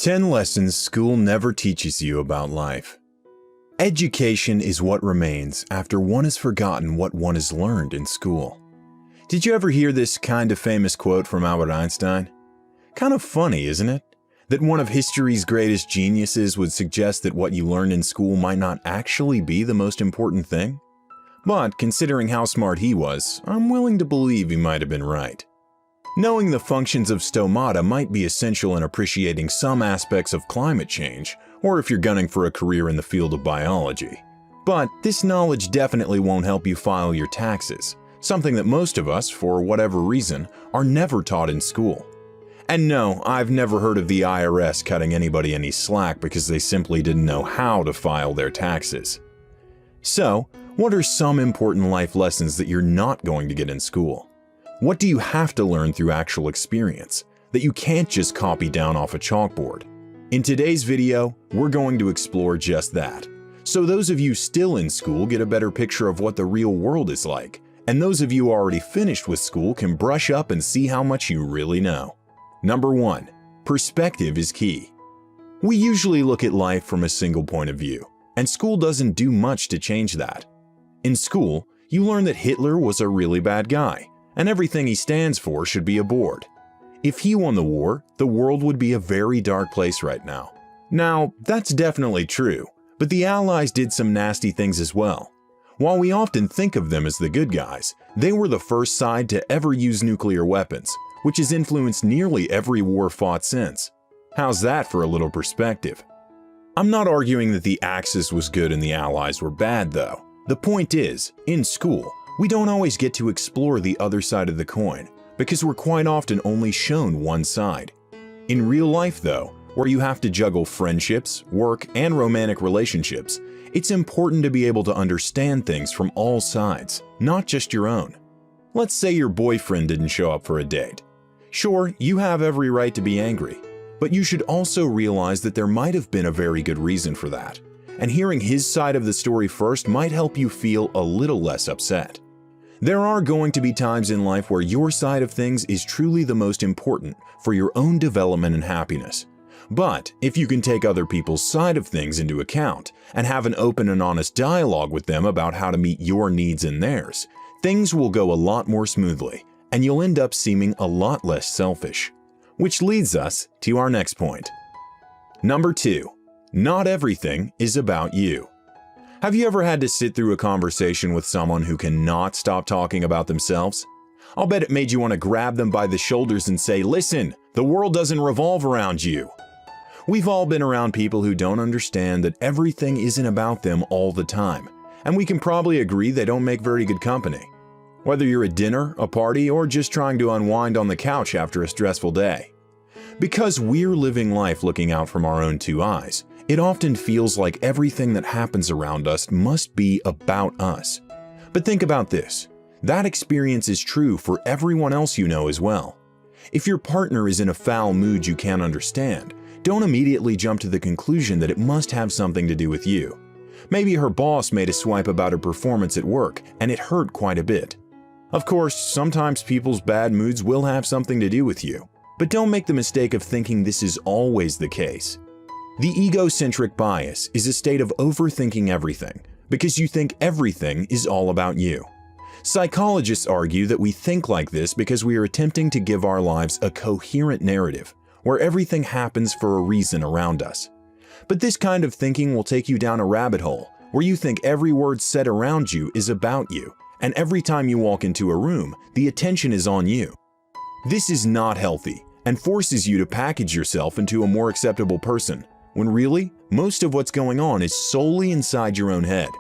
10 lessons school never teaches you about life. Education is what remains after one has forgotten what one has learned in school. Did you ever hear this kind of famous quote from Albert Einstein? Kind of funny, isn't it? That one of history's greatest geniuses would suggest that what you learned in school might not actually be the most important thing? But considering how smart he was, I'm willing to believe he might have been right. Knowing the functions of stomata might be essential in appreciating some aspects of climate change, or if you're gunning for a career in the field of biology. But this knowledge definitely won't help you file your taxes, something that most of us, for whatever reason, are never taught in school. And no, I've never heard of the IRS cutting anybody any slack because they simply didn't know how to file their taxes. So, what are some important life lessons that you're not going to get in school? What do you have to learn through actual experience that you can't just copy down off a chalkboard? In today's video, we're going to explore just that, so those of you still in school get a better picture of what the real world is like, and those of you already finished with school can brush up and see how much you really know. Number 1. Perspective is key. We usually look at life from a single point of view, and school doesn't do much to change that. In school, you learn that Hitler was a really bad guy, and everything he stands for should be abhorred. If he won the war, the world would be a very dark place right now. Now, that's definitely true, but the Allies did some nasty things as well. While we often think of them as the good guys, they were the first side to ever use nuclear weapons, which has influenced nearly every war fought since. How's that for a little perspective? I'm not arguing that the Axis was good and the Allies were bad though. The point is, in school, we don't always get to explore the other side of the coin, because we're quite often only shown one side. In real life though, where you have to juggle friendships, work, and romantic relationships, it's important to be able to understand things from all sides, not just your own. Let's say your boyfriend didn't show up for a date. Sure, you have every right to be angry, but you should also realize that there might have been a very good reason for that, and hearing his side of the story first might help you feel a little less upset. There are going to be times in life where your side of things is truly the most important for your own development and happiness. But if you can take other people's side of things into account and have an open and honest dialogue with them about how to meet your needs and theirs, things will go a lot more smoothly, and you'll end up seeming a lot less selfish. Which leads us to our next point. Number 2. Not everything is about you. Have you ever had to sit through a conversation with someone who cannot stop talking about themselves? I'll bet it made you want to grab them by the shoulders and say, "Listen, the world doesn't revolve around you." We've all been around people who don't understand that everything isn't about them all the time, and we can probably agree they don't make very good company. Whether you're at dinner, a party, or just trying to unwind on the couch after a stressful day. Because we're living life looking out from our own two eyes, it often feels like everything that happens around us must be about us. But think about this. That experience is true for everyone else you know as well. If your partner is in a foul mood you can't understand, don't immediately jump to the conclusion that it must have something to do with you. Maybe her boss made a swipe about her performance at work and it hurt quite a bit. Of course, sometimes people's bad moods will have something to do with you, but don't make the mistake of thinking this is always the case. The egocentric bias is a state of overthinking everything because you think everything is all about you. Psychologists argue that we think like this because we are attempting to give our lives a coherent narrative where everything happens for a reason around us. But this kind of thinking will take you down a rabbit hole where you think every word said around you is about you, and every time you walk into a room, the attention is on you. This is not healthy and forces you to package yourself into a more acceptable person, when really, most of what's going on is solely inside your own head.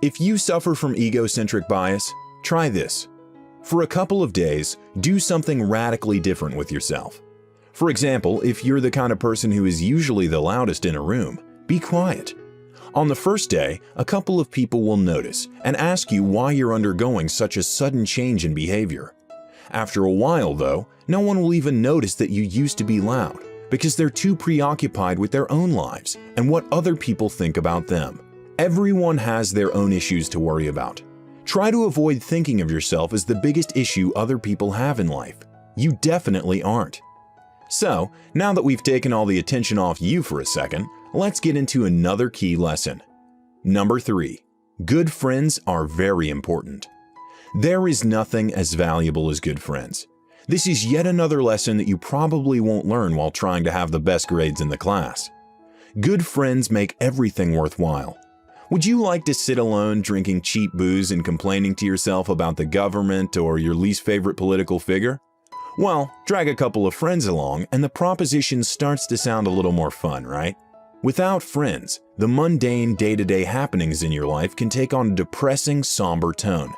If you suffer from egocentric bias, try this. For a couple of days, do something radically different with yourself. For example, if you're the kind of person who is usually the loudest in a room, be quiet. On the first day, a couple of people will notice and ask you why you're undergoing such a sudden change in behavior. After a while, though, no one will even notice that you used to be loud because they're too preoccupied with their own lives and what other people think about them. Everyone has their own issues to worry about. Try to avoid thinking of yourself as the biggest issue other people have in life. You definitely aren't. So, now that we've taken all the attention off you for a second, let's get into another key lesson. Number 3. Good friends are very important. There is nothing as valuable as good friends. This is yet another lesson that you probably won't learn while trying to have the best grades in the class. Good friends make everything worthwhile. Would you like to sit alone drinking cheap booze and complaining to yourself about the government or your least favorite political figure? Well, drag a couple of friends along and the proposition starts to sound a little more fun, right? Without friends, the mundane day-to-day happenings in your life can take on a depressing, somber tone.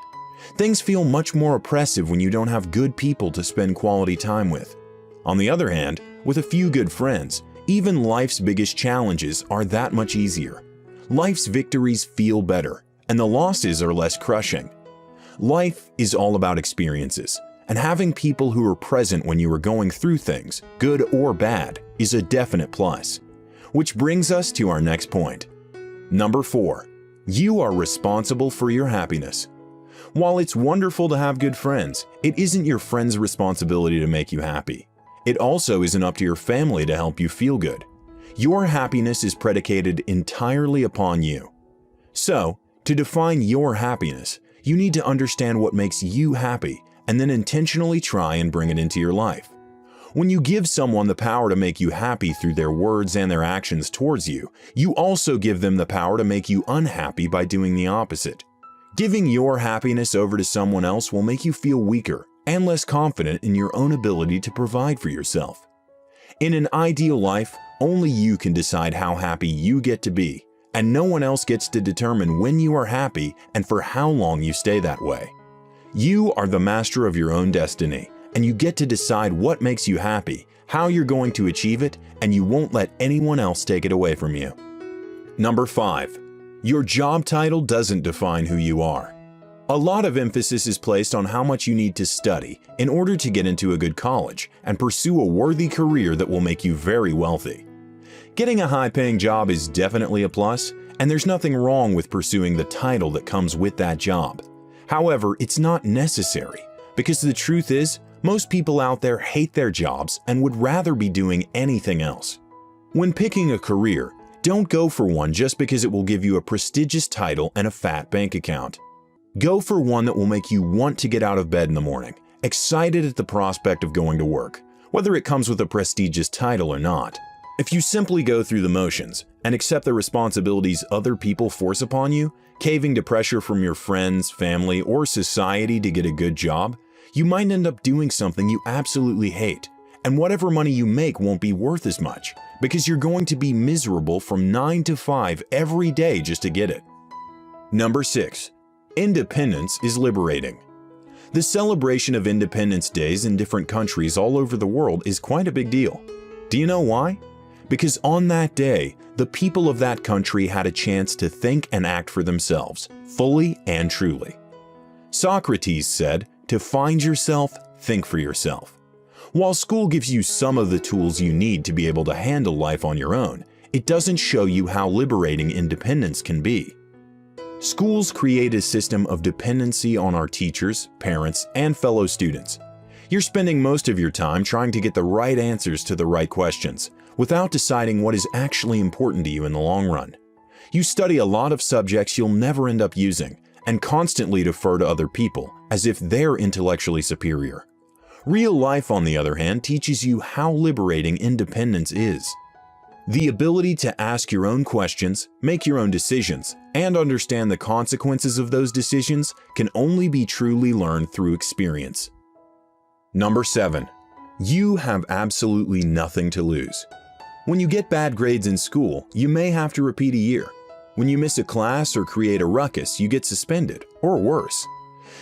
Things feel much more oppressive when you don't have good people to spend quality time with. On the other hand, with a few good friends, even life's biggest challenges are that much easier. Life's victories feel better, and the losses are less crushing. Life is all about experiences, and having people who are present when you are going through things, good or bad, is a definite plus. Which brings us to our next point. Number 4. You are responsible for your happiness. While it's wonderful to have good friends, it isn't your friends' responsibility to make you happy. It also isn't up to your family to help you feel good. Your happiness is predicated entirely upon you. So, to define your happiness, you need to understand what makes you happy and then intentionally try and bring it into your life. When you give someone the power to make you happy through their words and their actions towards you, you also give them the power to make you unhappy by doing the opposite. Giving your happiness over to someone else will make you feel weaker and less confident in your own ability to provide for yourself. In an ideal life, only you can decide how happy you get to be, and no one else gets to determine when you are happy and for how long you stay that way. You are the master of your own destiny, and you get to decide what makes you happy, how you're going to achieve it, and you won't let anyone else take it away from you. Number 5. Your job title doesn't define who you are. A lot of emphasis is placed on how much you need to study in order to get into a good college and pursue a worthy career that will make you very wealthy. Getting a high-paying job is definitely a plus, and there's nothing wrong with pursuing the title that comes with that job. However, it's not necessary, because the truth is, most people out there hate their jobs and would rather be doing anything else. When picking a career, don't go for one just because it will give you a prestigious title and a fat bank account. Go for one that will make you want to get out of bed in the morning, excited at the prospect of going to work, whether it comes with a prestigious title or not. If you simply go through the motions and accept the responsibilities other people force upon you, caving to pressure from your friends, family, or society to get a good job, you might end up doing something you absolutely hate, and whatever money you make won't be worth as much, because you're going to be miserable from 9 to 5 every day just to get it. Number 6. Independence is liberating. The celebration of Independence Days in different countries all over the world is quite a big deal. Do you know why? Because on that day, the people of that country had a chance to think and act for themselves, fully and truly. Socrates said, "To find yourself, think for yourself." While school gives you some of the tools you need to be able to handle life on your own, it doesn't show you how liberating independence can be. Schools create a system of dependency on our teachers, parents, and fellow students. You're spending most of your time trying to get the right answers to the right questions, without deciding what is actually important to you in the long run. You study a lot of subjects you'll never end up using, and constantly defer to other people, as if they're intellectually superior. Real life, on the other hand, teaches you how liberating independence is. The ability to ask your own questions, make your own decisions, and understand the consequences of those decisions can only be truly learned through experience. Number 7. You have absolutely nothing to lose. When you get bad grades in school, you may have to repeat a year. When you miss a class or create a ruckus, you get suspended, or worse.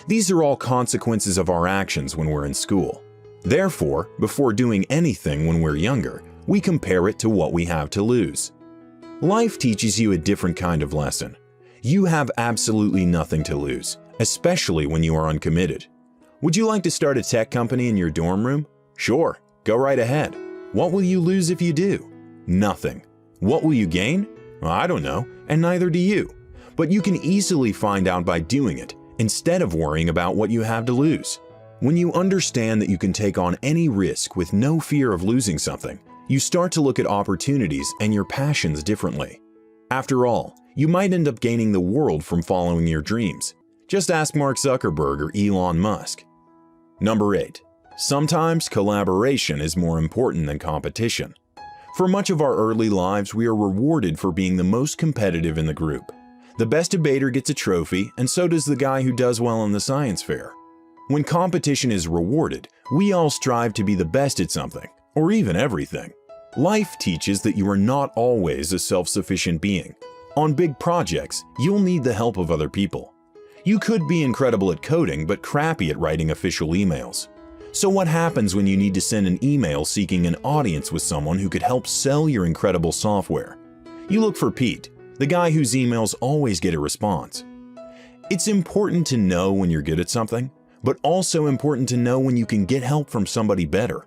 These are all consequences of our actions when we're in school. Therefore, before doing anything when we're younger, we compare it to what we have to lose. Life teaches you a different kind of lesson. You have absolutely nothing to lose, especially when you are uncommitted. Would you like to start a tech company in your dorm room? Sure, go right ahead. What will you lose if you do? Nothing. What will you gain? Well, I don't know, and neither do you. But you can easily find out by doing it, instead of worrying about what you have to lose. When you understand that you can take on any risk with no fear of losing something, you start to look at opportunities and your passions differently. After all, you might end up gaining the world from following your dreams. Just ask Mark Zuckerberg or Elon Musk. Number 8. Sometimes collaboration is more important than competition. For much of our early lives, we are rewarded for being the most competitive in the group. The best debater gets a trophy, and so does the guy who does well in the science fair. When competition is rewarded, we all strive to be the best at something, or even everything. Life teaches that you are not always a self-sufficient being. On big projects, you'll need the help of other people. You could be incredible at coding, but crappy at writing official emails. So what happens when you need to send an email seeking an audience with someone who could help sell your incredible software? You look for Pete, the guy whose emails always get a response. It's important to know when you're good at something, but also important to know when you can get help from somebody better.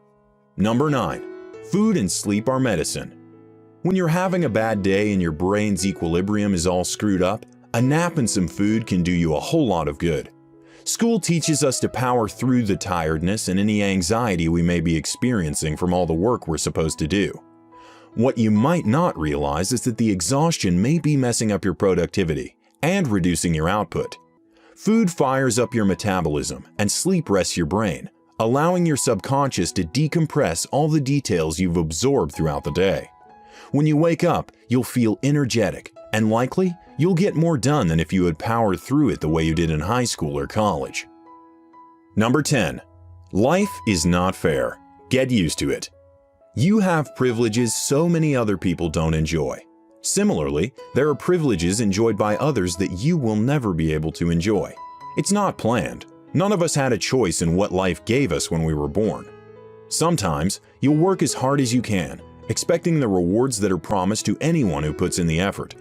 Number 9. Food and sleep are medicine. When you're having a bad day and your brain's equilibrium is all screwed up, a nap and some food can do you a whole lot of good. School teaches us to power through the tiredness and any anxiety we may be experiencing from all the work we're supposed to do. What you might not realize is that the exhaustion may be messing up your productivity and reducing your output. Food fires up your metabolism and sleep rests your brain, allowing your subconscious to decompress all the details you've absorbed throughout the day. When you wake up, you'll feel energetic, and likely, you'll get more done than if you had powered through it the way you did in high school or college. Number 10. Life is not fair. Get used to it. You have privileges so many other people don't enjoy. Similarly, there are privileges enjoyed by others that you will never be able to enjoy. It's not planned. None of us had a choice in what life gave us when we were born. Sometimes, you'll work as hard as you can, expecting the rewards that are promised to anyone who puts in the effort.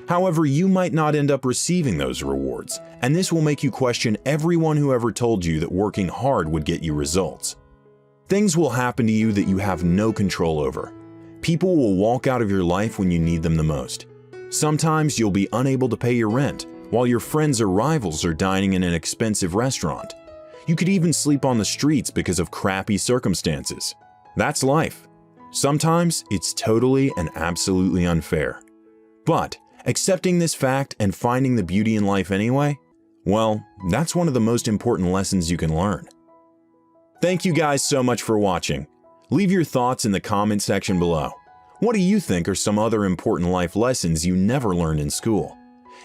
However, you might not end up receiving those rewards, and this will make you question everyone who ever told you that working hard would get you results. Things will happen to you that you have no control over. People will walk out of your life when you need them the most. Sometimes you'll be unable to pay your rent, while your friends or rivals are dining in an expensive restaurant. You could even sleep on the streets because of crappy circumstances. That's life. Sometimes it's totally and absolutely unfair. But accepting this fact and finding the beauty in life anyway, well, that's one of the most important lessons you can learn. Thank you guys so much for watching. Leave your thoughts in the comment section below. What do you think are some other important life lessons you never learned in school?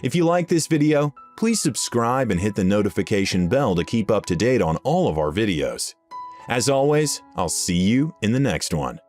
If you like this video, please subscribe and hit the notification bell to keep up to date on all of our videos. As always, I'll see you in the next one.